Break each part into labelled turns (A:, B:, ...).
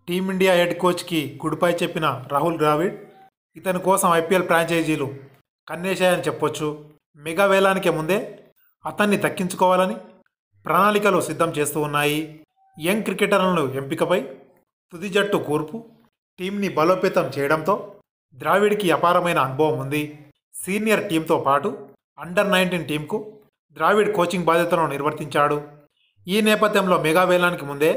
A: Team India head కోచ్కి good bye చెప్పిన రాహుల్ ద్రావిడ్ ఇతని కోసం ఐపీఎల్ ఫ్రాంచైజీలు కన్నేశాయని చెప్పొచ్చు. మెగా వేలానికి ముందే అతన్ని దక్కించుకోవాలని ప్రణాళికలు సిద్ధం చేస్తూ ఉన్నాయి. యంగ్ క్రికెటర్లను ఎంపికపై తుది జట్టు కూర్పు టీంని బలోపేతం చేయడంతో ద్రావిడ్కి అపారమైన అనుభవం ఉంది. సీనియర్ టీంతో పాటు అండర్-19 టీంకు ద్రావిడ్ కోచింగ్ బాధ్యతలను నిర్వర్తించాడు. ఈ నేపథ్యంలో మెగా వేలానికి ముందే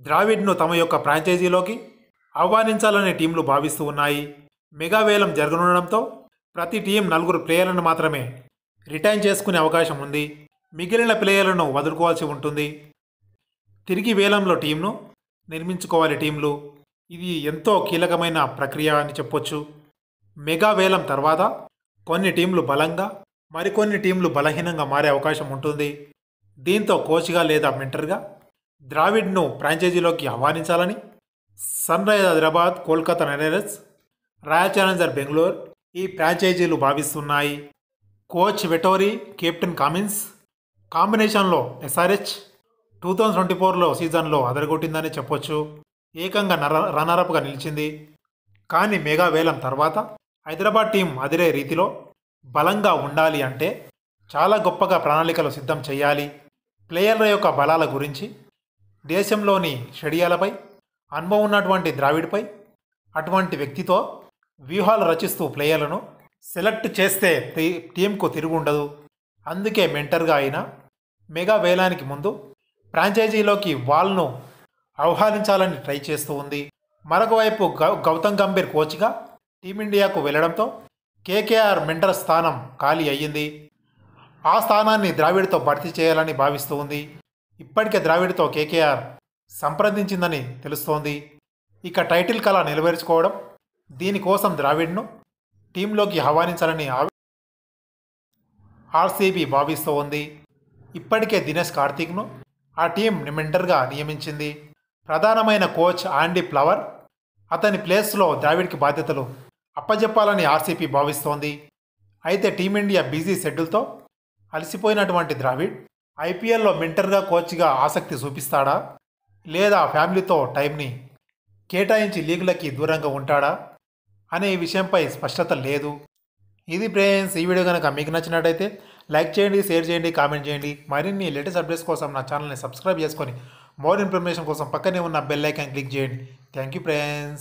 A: ద్రావిడ్ను తమ యొక్క ఫ్రాంచైజీలోకి ఆహ్వానించాలని టీంలు భావిస్తూ ఉన్నాయి. మెగా వేలం జరగనుండడంతో ప్రతి టీం 4 ప్లేయర్లను మాత్రమే రిటైన్ చేసుకునే అవకాశం ఉంది. మిగిలిన ప్లేయర్లను వదులుకోవాల్సి ఉంటుంది. తిరిగి వేలంలో టీంను నిర్మించుకోవాలి టీంలు. ఇది ఎంతో కీలకమైన ప్రక్రియ అని చెప్పొచ్చు. మెగా వేలం తర్వాత కొన్ని టీంలు బలంగా మరికొన్ని టీంలు బలహీనంగా మారే అవకాశం ఉంటుంది. దీంతో కోచ్గా లేదా మెంటర్గా ద్రావిడ్ను ఫ్రాంచైజీలోకి ఆహ్వానించాలని Sunrisers Hyderabad, Kolkata knight riders, royal challenger Bengaluru ఈ ఫ్రాంచైజీలు భావిస్తున్నాయి. కోచ్ వెటోరీ, కెప్టెన్ కమిన్స్ కాంబినేషన్లో ఎస్ఆర్హెచ్ 2024లో సీజన్లో అదరగొట్టిందని చెప్పొచ్చు. ఏకంగా రన్నరప్గా నిలిచింది. కానీ మెగా వేలం తర్వాత హైదరాబాద్ టీం అదిరే రీతిలో బలంగా ఉండాలి అంటే చాలా గొప్పగా ప్రణాళికలు సిద్ధం చేయాలి. ప్లేయర్ల యొక్క బలాల గురించి, దేశంలోని షెడియాలపై అనుభవం ఉన్నటువంటి ద్రావిడ్పై అటువంటి వ్యక్తితో వ్యూహాలు రచిస్తూ ప్లేయర్లను సెలెక్ట్ చేస్తే టీంకు తిరుగుండదు. అందుకే మెంటర్గా అయినా మెగా వేలానికి ముందు ఫ్రాంచైజీలోకి వాళ్ళను ఆహ్వానించాలని ట్రై చేస్తూ ఉంది. మరొక వైపు గౌతమ్ గంభీర్ కోచ్గా టీమిండియాకు వెళ్లడంతో కేకేఆర్ మెంటర్ స్థానం ఖాళీ అయ్యింది. ఆ స్థానాన్ని ద్రావిడ్తో భర్తీ చేయాలని భావిస్తూ ఉంది. ఇప్పటికే ద్రావిడ్తో కేకేఆర్ సంప్రదించిందని తెలుస్తోంది. ఇక టైటిల్ కళ నెరవేర్చుకోవడం, దీనికోసం ద్రావిడ్ను టీంలోకి ఆహ్వానించాలని ఆర్సీబీ భావిస్తూ ఉంది. ఇప్పటికే దినేష్ కార్తీక్ను ఆ టీం మెంటర్గా నియమించింది. ప్రధానమైన కోచ్ ఆండీ ఫ్లవర్ అతని ప్లేస్లో ద్రావిడ్కి బాధ్యతలు అప్పజెప్పాలని ఆర్సీబీ భావిస్తోంది. అయితే టీమిండియా బిజీ షెడ్యూల్తో అలసిపోయినటువంటి ద్రావిడ్ ఐపీఎల్లో మెంటర్గా, కోచ్గా ఆసక్తి చూపిస్తాడా, లేదా ఫ్యామిలీతో టైంని కేటాయించి లీగులకి దూరంగా ఉంటాడా అనే ఈ విషయంపై స్పష్టత లేదు. ఇది ఫ్రెండ్స్, ఈ వీడియో కనుక మీకు నచ్చినట్టయితే లైక్ చేయండి, షేర్ చేయండి, కామెంట్ చేయండి. మరిన్ని లేటెస్ట్ అప్డేట్స్ కోసం నా ఛానల్ని సబ్స్క్రైబ్ చేసుకొని మోర్ ఇన్ఫర్మేషన్ కోసం పక్కనే ఉన్న బెల్ ఐకాన్ క్లిక్ చేయండి. Thank you friends.